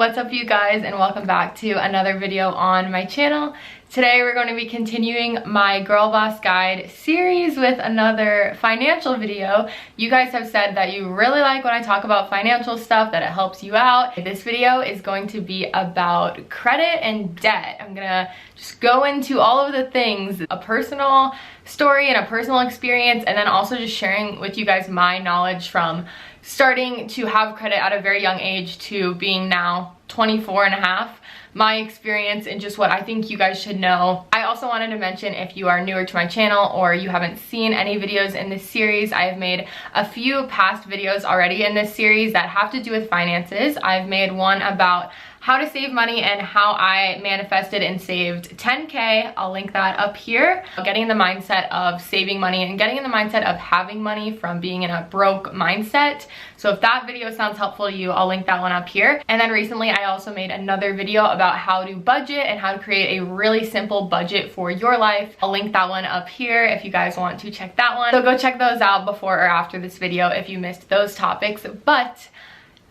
What's up, you guys, and welcome back to another video on my channel. Today we're going to be continuing my Girl Boss Guide series with another financial video. You guys have said that you really like when I talk about financial stuff, that it helps you out. This video is going to be about credit and debt. I'm gonna just go into all of the things, a personal story and a personal experience, and then also just sharing with you guys my knowledge from starting to have credit at a very young age to being now 24 and a half. My experience and just what I think you guys should know. I also wanted to mention, if you are newer to my channel or you haven't seen any videos in this series, I have made a few past videos already in this series that have to do with finances. I've made one about how to save money and how I manifested and saved 10K. I'll link that up here. Getting in the mindset of saving money and getting in the mindset of having money from being in a broke mindset. So if that video sounds helpful to you, I'll link that one up here. And then recently I also made another video about how to budget and how to create a really simple budget for your life. I'll link that one up here if you guys want to check that one. So go check those out before or after this video if you missed those topics. But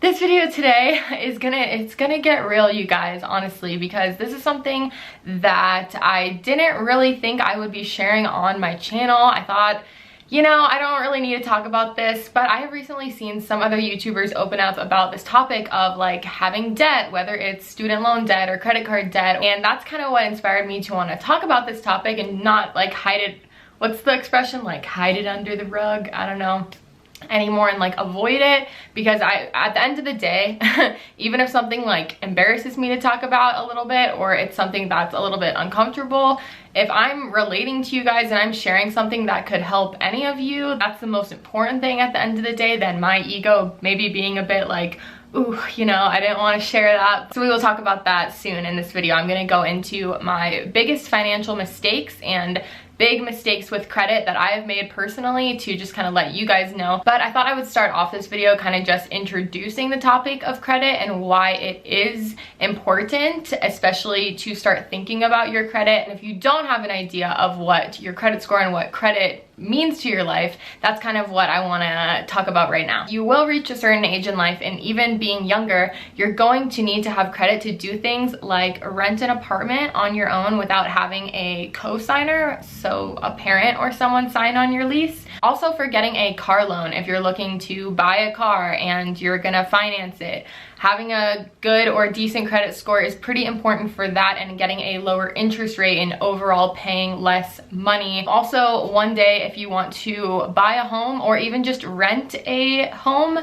this video today is gonna get real, you guys, honestly, because this is something that I didn't really think I would be sharing on my channel. I thought, you know, I don't really need to talk about this, but I have recently seen some other YouTubers open up about this topic of like having debt, whether it's student loan debt or credit card debt, and that's kind of what inspired me to want to talk about this topic and not like hide it. What's the expression? Like hide it under the rug? I don't know anymore, and like avoid it, because at the end of the day, even if something like embarrasses me to talk about a little bit, or it's something that's a little bit uncomfortable, if I'm relating to you guys and I'm sharing something that could help any of you, that's the most important thing at the end of the day, than my ego maybe being a bit like, ooh, you know, I didn't want to share that. So we will talk about that soon in this video. I'm gonna go into my biggest financial mistakes and big mistakes with credit that I have made personally, to just kind of let you guys know. But I thought I would start off this video kind of just introducing the topic of credit and why it is important, especially to start thinking about your credit. And if you don't have an idea of what your credit score and what credit means to your life, that's kind of what I want to talk about right now. You will reach a certain age in life, and even being younger, you're going to need to have credit to do things like rent an apartment on your own without having a co-signer, so a parent or someone sign on your lease. Also for getting a car loan, if you're looking to buy a car and you're gonna finance it, having a good or decent credit score is pretty important for that, and getting a lower interest rate and overall paying less money. Also, one day if you want to buy a home or even just rent a home,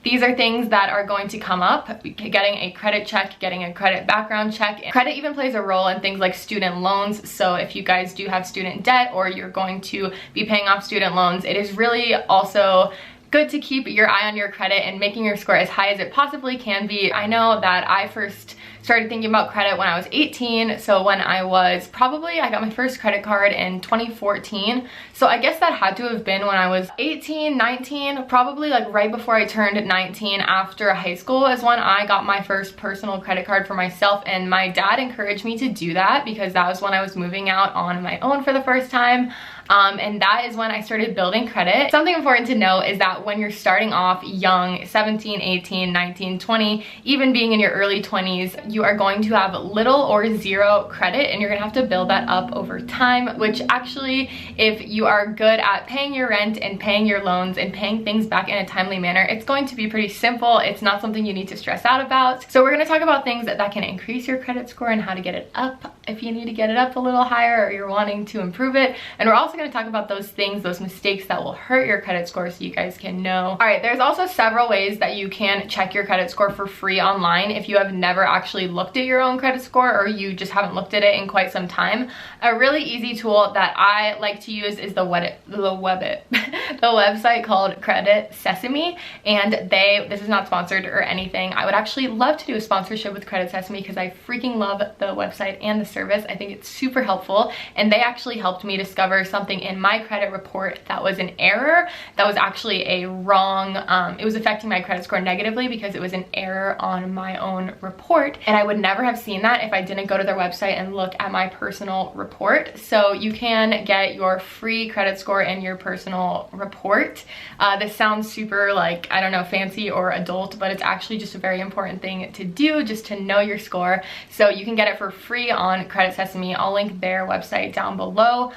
these are things that are going to come up. Getting a credit check, getting a credit background check. Credit even plays a role in things like student loans. So if you guys do have student debt or you're going to be paying off student loans, it is really also good to keep your eye on your credit and making your score as high as it possibly can be. I know that I first started thinking about credit when I was 18. So when I got my first credit card in 2014. So I guess that had to have been when I was 18, 19, probably like right before I turned 19, after high school is when I got my first personal credit card for myself. And my dad encouraged me to do that because that was when I was moving out on my own for the first time. And that is when I started building credit. Something important to know is that when you're starting off young, 17, 18, 19, 20, even being in your early 20s, you are going to have little or zero credit, and you're gonna have to build that up over time, which actually, if you are good at paying your rent and paying your loans and paying things back in a timely manner, it's going to be pretty simple. It's not something you need to stress out about. So we're gonna talk about things that can increase your credit score and how to get it up if you need to get it up a little higher or you're wanting to improve it. And we're also going to talk about those things, those mistakes that will hurt your credit score, so you guys can know. All right, there's also several ways that you can check your credit score for free online if you have never actually looked at your own credit score, or you just haven't looked at it in quite some time. A really easy tool that I like to use is the website called Credit Sesame, and this is not sponsored or anything. I would actually love to do a sponsorship with Credit Sesame because I freaking love the website and the service. I think it's super helpful, and they actually helped me discover something in my credit report that was an error, that was actually a wrong, it was affecting my credit score negatively because it was an error on my own report. And I would never have seen that if I didn't go to their website and look at my personal report. So you can get your free credit score in your personal report. This sounds super like, I don't know, fancy or adult, but it's actually just a very important thing to do, just to know your score. So you can get it for free on Credit Sesame. I'll link their website down below.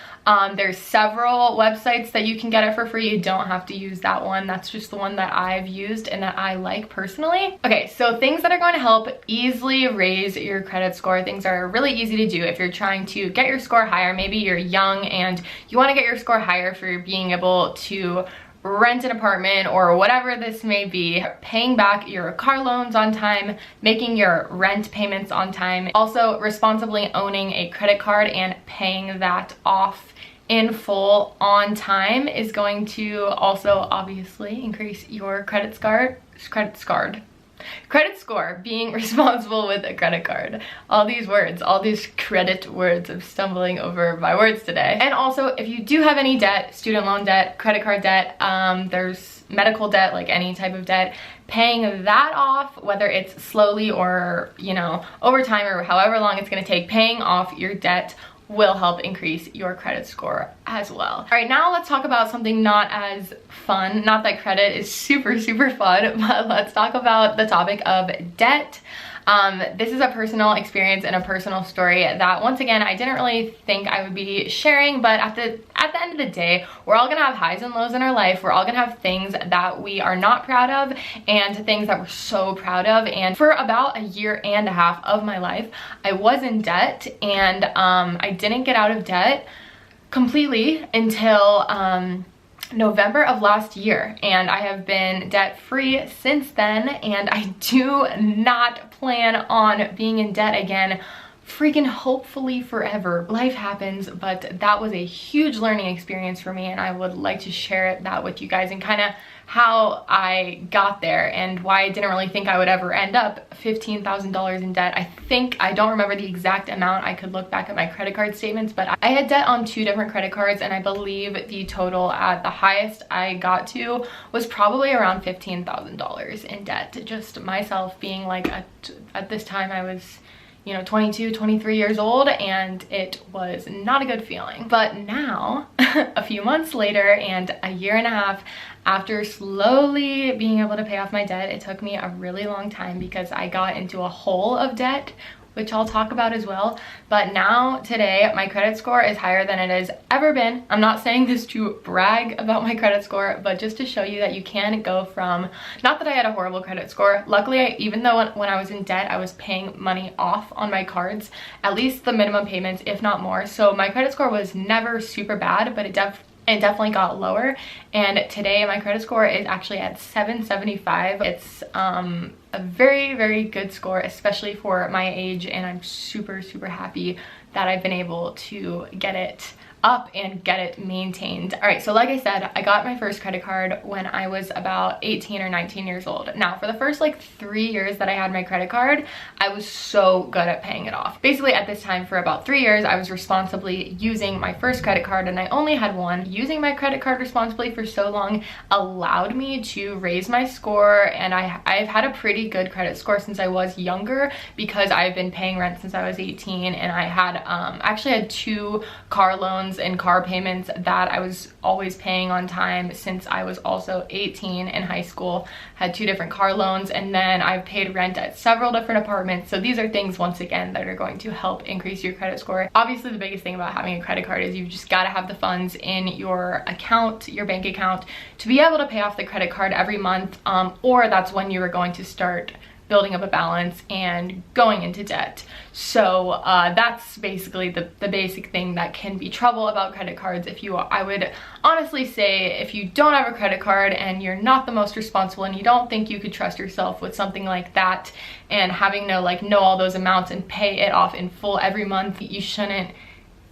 There's several websites that you can get it for free. You don't have to use that one. That's just the one that I've used and that I like personally. Okay, so things that are going to help easily raise your credit score, things that are really easy to do if you're trying to get your score higher. Maybe you're young and you want to get your score higher for being able to rent an apartment or whatever this may be, paying back your car loans on time, making your rent payments on time, also responsibly owning a credit card and paying that off in full on time is going to also obviously increase your credit score. Being responsible with a credit card. All these words, all these credit words, I'm stumbling over my words today. And also, if you do have any debt, student loan debt, credit card debt, there's medical debt, like any type of debt, paying that off, whether it's slowly or, you know, over time or however long it's gonna take, paying off your debt will help increase your credit score as well. All right, now let's talk about something not as fun. Not that credit is super fun, but let's talk about the topic of debt. This is a personal experience and a personal story that, once again, I didn't really think I would be sharing, but at the end of the day, we're all gonna have highs and lows in our life. We're all gonna have things that we are not proud of and things that we're so proud of. And for about a year and a half of my life, I was in debt, and I didn't get out of debt completely until November of last year, and I have been debt free since then, and I do not plan on being in debt again, freaking hopefully forever. Life happens, but that was a huge learning experience for me, and I would like to share that with you guys and kind of how I got there and why I didn't really think I would ever end up $15,000 in debt. I don't remember the exact amount. I could look back at my credit card statements, but I had debt on 2 different credit cards, and I believe the total at the highest I got to was probably around $15,000 in debt. Just myself being like, at this time I was, you know, 22, 23 years old, and it was not a good feeling. But now, a few months later and a year and a half after slowly being able to pay off my debt, it took me a really long time because I got into a hole of debt, which I'll talk about as well. But now, today, my credit score is higher than it has ever been. I'm not saying this to brag about my credit score, but just to show you that you can go from, not that I had a horrible credit score. Luckily, even though when I was in debt, I was paying money off on my cards, at least the minimum payments, if not more. So my credit score was never super bad, but it definitely got lower, and today my credit score is actually at 775. It's a very good score, especially for my age, and I'm super happy that I've been able to get it up and get it maintained. All right, so like I said, I got my first credit card when I was about 18 or 19 years old. Now, for the first like 3 years that I had my credit card, I was so good at paying it off. Basically, at this time, for about 3 years, I was responsibly using my first credit card, and I only had one. Using my credit card responsibly for so long allowed me to raise my score, and I've had a pretty good credit score since I was younger because I've been paying rent since I was 18, and I had actually had 2 car loans and car payments that I was always paying on time since I was also 18 in high school. Had 2 different car loans, and then I've paid rent at several different apartments. So these are things, once again, that are going to help increase your credit score. Obviously, the biggest thing about having a credit card is you've just got to have the funds in your account, your bank account, to be able to pay off the credit card every month, or that's when you are going to start building up a balance and going into debt. So that's basically the basic thing that can be trouble about credit cards. I would honestly say, if you don't have a credit card and you're not the most responsible and you don't think you could trust yourself with something like that and having to know all those amounts and pay it off in full every month, you shouldn't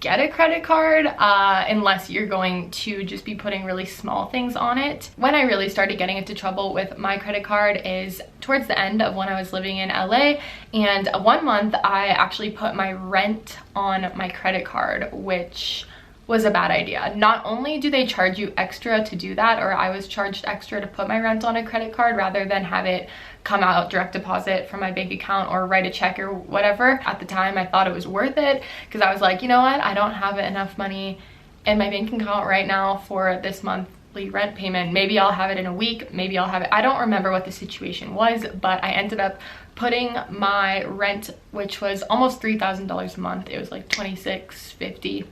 get a credit card unless you're going to just be putting really small things on it. When I really started getting into trouble with my credit card is towards the end of when I was living in LA, and 1 month I actually put my rent on my credit card, which was a bad idea. Not only do they charge you extra to do that, or I was charged extra to put my rent on a credit card rather than have it come out direct deposit from my bank account or write a check or whatever. At the time, I thought it was worth it because I was like, you know what? I don't have enough money in my bank account right now for this monthly rent payment. Maybe I'll have it in a week. Maybe I'll have it. I don't remember what the situation was, but I ended up putting my rent, which was almost $3,000 a month. It was like $2,650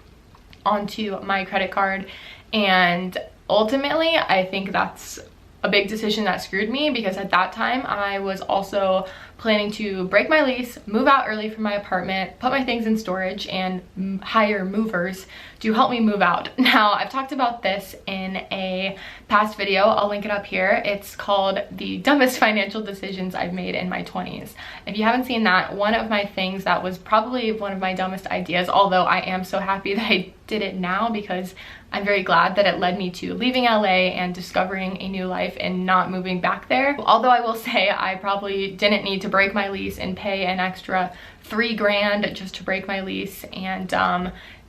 onto my credit card. And ultimately, I think that's a big decision that screwed me, because at that time I was also planning to break my lease, move out early from my apartment, put my things in storage, and hire movers to help me move out. Now, I've talked about this in a past video. I'll link it up here. It's called The Dumbest Financial Decisions I've Made in My 20s. If you haven't seen that, one of my things that was probably one of my dumbest ideas, although I am so happy that I did it now because I'm very glad that it led me to leaving LA and discovering a new life and not moving back there. Although I will say I probably didn't need to break my lease and pay an extra $3,000 just to break my lease and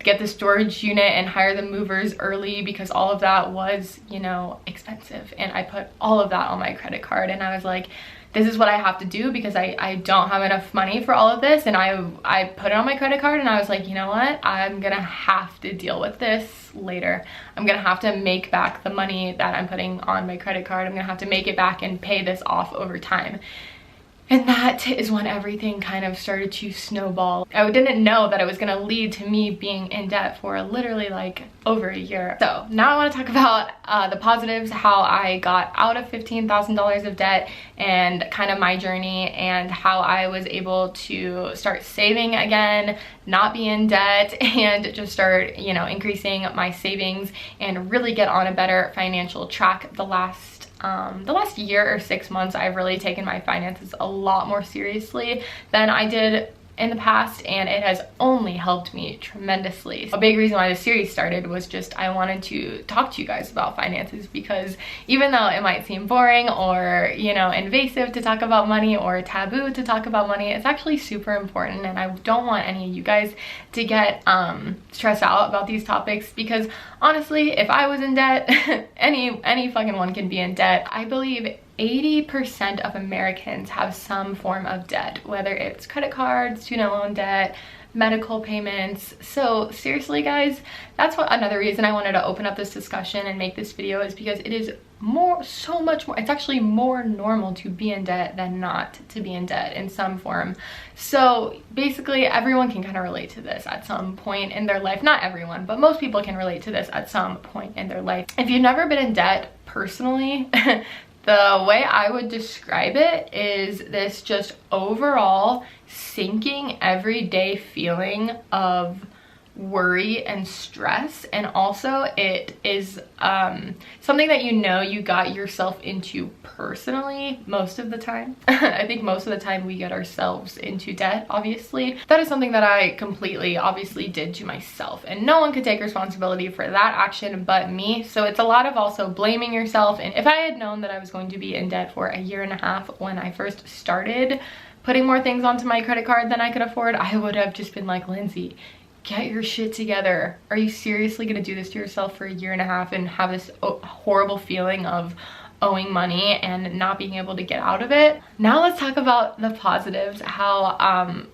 get the storage unit and hire the movers early, because all of that was, you know, expensive. And I put all of that on my credit card, and I was like, this is what I have to do because I don't have enough money for all of this. And I put it on my credit card, and I was like, you know what? I'm gonna have to deal with this later. I'm gonna have to make back the money that I'm putting on my credit card. I'm gonna have to make it back and pay this off over time. And that is when everything kind of started to snowball. I didn't know that it was gonna lead to me being in debt for literally like over a year. So now I wanna talk about the positives, how I got out of $15,000 of debt and kind of my journey, and how I was able to start saving again, not be in debt, and just start, you know, increasing my savings and really get on a better financial track. The last year or 6 months, I've really taken my finances a lot more seriously than I did in the past, and it has only helped me tremendously. A big reason why this series started was just I wanted to talk to you guys about finances, because even though it might seem boring or, you know, invasive to talk about money or taboo to talk about money, it's actually super important, and I don't want any of you guys to get stressed out about these topics, because honestly, if I was in debt, any fucking one can be in debt. I believe 80% of Americans have some form of debt, whether it's credit cards, student loan debt, medical payments. So seriously, guys, that's what another reason I wanted to open up this discussion and make this video, is because it is so much more, it's actually more normal to be in debt than not to be in debt in some form. So basically everyone can kind of relate to this at some point in their life. Not everyone, but most people can relate to this at some point in their life. If you've never been in debt personally, the way I would describe it is this just overall sinking everyday feeling of worry and stress, and also it is something that you know you got yourself into personally most of the time. I think most of the time we get ourselves into debt, obviously. That is something that I completely obviously did to myself, and no one could take responsibility for that action but me. So it's a lot of also blaming yourself. And if I had known that I was going to be in debt for a year and a half when I first started putting more things onto my credit card than I could afford, I would have just been like, Lindsey, get your shit together. Are you seriously gonna do this to yourself for a year and a half and have this horrible feeling of owing money and not being able to get out of it? Now let's talk about the positives, how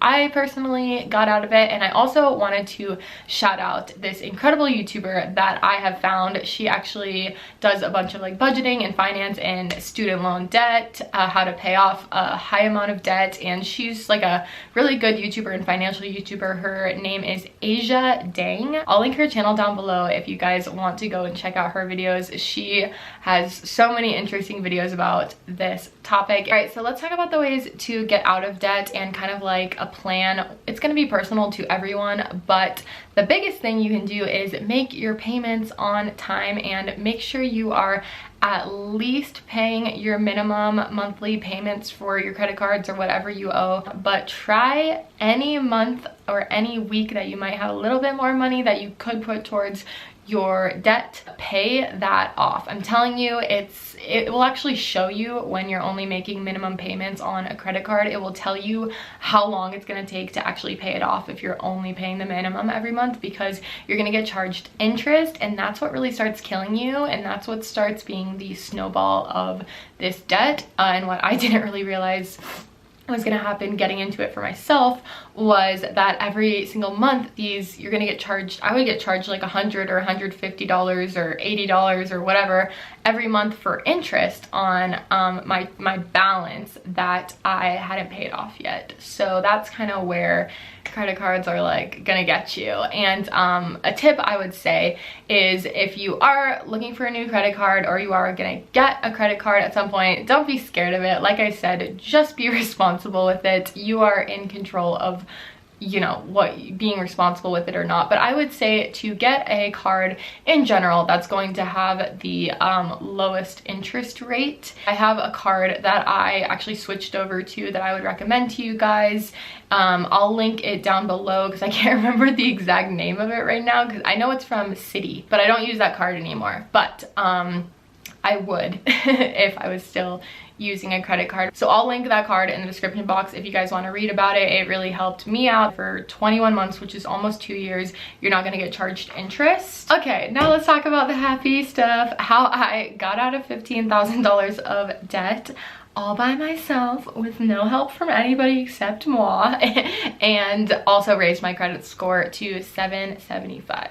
I personally got out of it. And I also wanted to shout out this incredible YouTuber that I have found. She actually does a bunch of like budgeting and finance and student loan debt, how to pay off a high amount of debt, and she's like a really good YouTuber and financial YouTuber. Her name is Asia Dang. I'll link her channel down below if you guys want to go and check out her videos. She has so many interesting videos about this topic. All right, so let's talk about the ways to get out of debt and kind of like a plan. It's going to be personal to everyone, but the biggest thing you can do is make your payments on time and make sure you are at least paying your minimum monthly payments for your credit cards or whatever you owe. But try any month or any week that you might have a little bit more money that you could put towards your debt, pay that off. I'm telling you, it will actually show you when you're only making minimum payments on a credit card. It will tell you how long it's going to take to actually pay it off if you're only paying the minimum every month, because you're going to get charged interest, and that's what really starts killing you, and that's what starts being the snowball of this debt. And what I didn't really realize was going to happen getting into it for myself was that every single month you're going to get charged. I would get charged like $100 or $150 or $80 or whatever every month for interest on my balance that I hadn't paid off yet. So that's kind of where credit cards are like gonna get you. And a tip I would say is, if you are looking for a new credit card or you are gonna get a credit card at some point, don't be scared of it. Like I said, just be responsible with it. You are in control of, you know, being responsible with it or not. But I would say to get a card in general that's going to have the lowest interest rate. I have a card that I actually switched over to that I would recommend to you guys. I'll link it down below because I can't remember the exact name of it right now, because I know it's from Citi, but I don't use that card anymore. But I would if I was still using a credit card. So I'll link that card in the description box if you guys want to read about it. It really helped me out for 21 months, which is almost 2 years. You're not going to get charged interest. Okay, now let's talk about the happy stuff. How I got out of $15,000 of debt all by myself with no help from anybody except moi, and also raised my credit score to 775.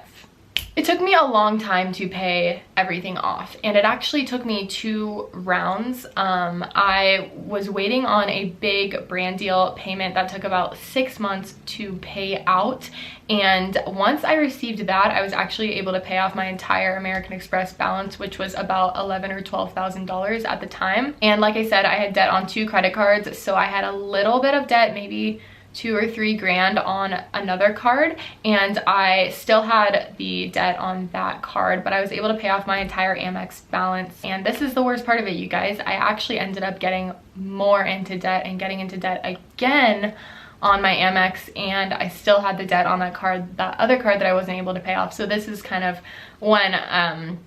It took me a long time to pay everything off, and it actually took me 2 rounds. I was waiting on a big brand deal payment that took about 6 months to pay out, and once I received that, I was actually able to pay off my entire American Express balance, which was about $11,000 or $12,000 at the time. And like I said, I had debt on 2 credit cards, so I had a little bit of debt, maybe 2 or 3 grand on another card, and I still had the debt on that card, but I was able to pay off my entire Amex balance. And this is the worst part of it, you guys. I actually ended up getting more into debt and getting into debt again on my Amex, and I still had the debt on that card, that other card that I wasn't able to pay off. So this is kind of when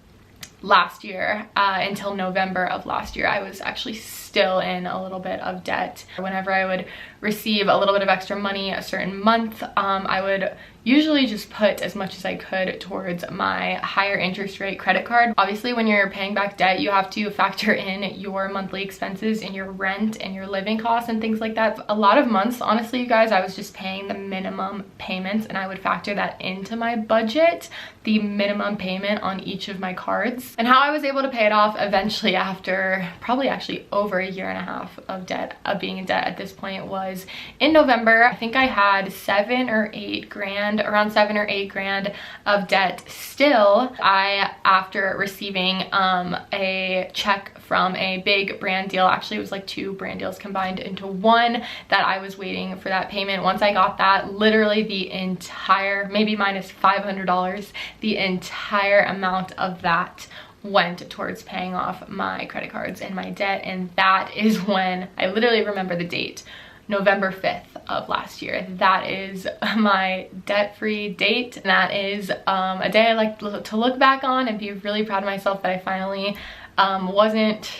last year, until November of last year, I was actually still in a little bit of debt. Whenever I would receive a little bit of extra money a certain month, I would usually just put as much as I could towards my higher interest rate credit card. Obviously, when you're paying back debt, you have to factor in your monthly expenses and your rent and your living costs and things like that. A lot of months, honestly, you guys, I was just paying the minimum payments, and I would factor that into my budget, the minimum payment on each of my cards. And how I was able to pay it off eventually, after probably actually over a year and a half of debt, of being in debt at this point, was in November. I think I had 7 or 8 grand, around 7 or 8 grand of debt still. After receiving a check from a big brand deal, actually it was like 2 brand deals combined into one, that I was waiting for that payment. Once I got that, literally the entire, maybe minus $500, the entire amount of that went towards paying off my credit cards and my debt. And that is when, I literally remember the date, November 5th of last year. That is my debt-free date. And that is a day I like to look back on and be really proud of myself that I finally wasn't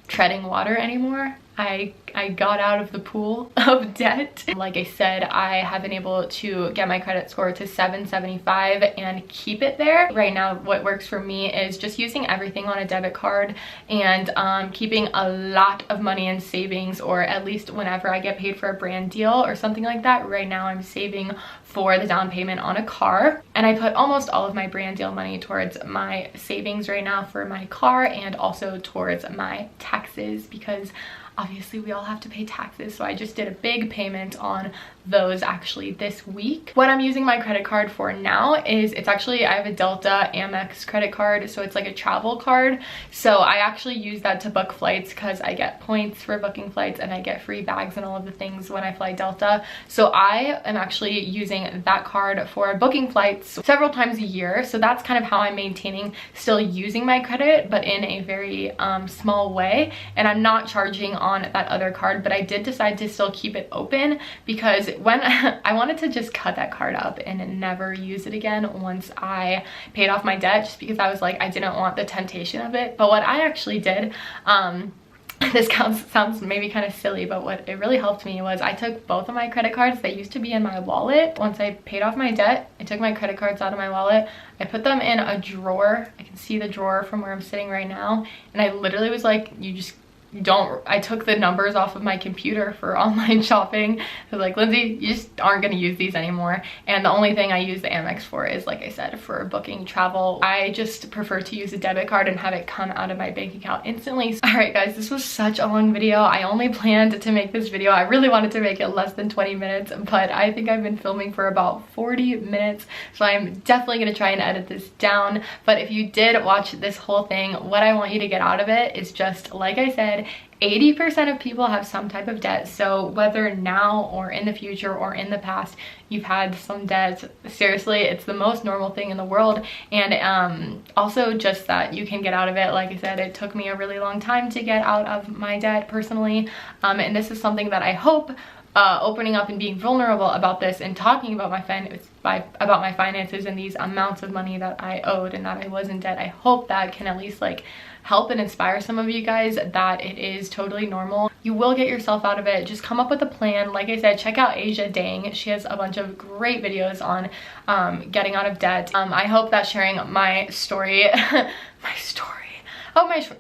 treading water anymore. I got out of the pool of debt. Like I said, I have been able to get my credit score to 775 and keep it there. Right now, what works for me is just using everything on a debit card and keeping a lot of money in savings, or at least whenever I get paid for a brand deal or something like that. Right now, I'm saving for the down payment on a car, and I put almost all of my brand deal money towards my savings right now for my car, and also towards my taxes, because obviously we all have to pay taxes. So I just did a big payment on those actually this week. What I'm using my credit card for now is, it's actually, I have a Delta Amex credit card, so it's like a travel card. So I actually use that to book flights because I get points for booking flights, and I get free bags and all of the things when I fly Delta. So I am actually using that card for booking flights several times a year. So that's kind of how I'm maintaining still using my credit, but in a very small way. And I'm not charging on on that other card, but I did decide to still keep it open because when I wanted to just cut that card up and never use it again once I paid off my debt, just because I was like, I didn't want the temptation of it. But what I actually did, this sounds maybe kind of silly, but what it really helped me was I took both of my credit cards that used to be in my wallet. Once I paid off my debt, I took my credit cards out of my wallet. I put them in a drawer. I can see the drawer from where I'm sitting right now. And I literally was like, I took the numbers off of my computer for online shopping. I was like, Lindsay, you just aren't going to use these anymore. And the only thing I use the Amex for is, like I said, for booking travel. I just prefer to use a debit card and have it come out of my bank account instantly. All right, guys, this was such a long video. I only planned to make this video. I really wanted to make it less than 20 minutes, but I think I've been filming for about 40 minutes. So I'm definitely going to try and edit this down. But if you did watch this whole thing, what I want you to get out of it is just, like I said, 80% of people have some type of debt. So whether now or in the future or in the past you've had some debt, seriously, it's the most normal thing in the world. And also just that you can get out of it. Like I said, it took me a really long time to get out of my debt personally, and this is something that I hope opening up and being vulnerable about this and talking about my finances and these amounts of money that I owed and that I was in debt, I hope that can at least like help and inspire some of you guys that it is totally normal. You will get yourself out of it. Just come up with a plan. Like I said, check out Asia Dang. She has a bunch of great videos on getting out of debt. I hope that sharing my story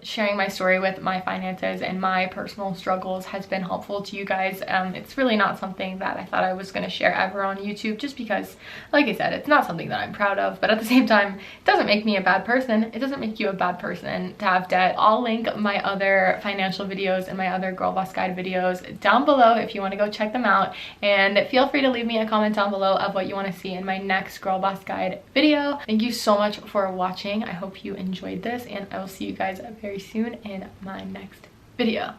sharing my story with my finances and my personal struggles has been helpful to you guys. It's really not something that I thought I was going to share ever on YouTube, just because, like I said, it's not something that I'm proud of, but at the same time, it doesn't make me a bad person. It doesn't make you a bad person to have debt. I'll link my other financial videos and my other Girl Boss Guide videos down below if you want to go check them out, and feel free to leave me a comment down below of what you want to see in my next Girl Boss Guide video. Thank you so much for watching. I hope you enjoyed this, and I will see you guys very soon in my next video.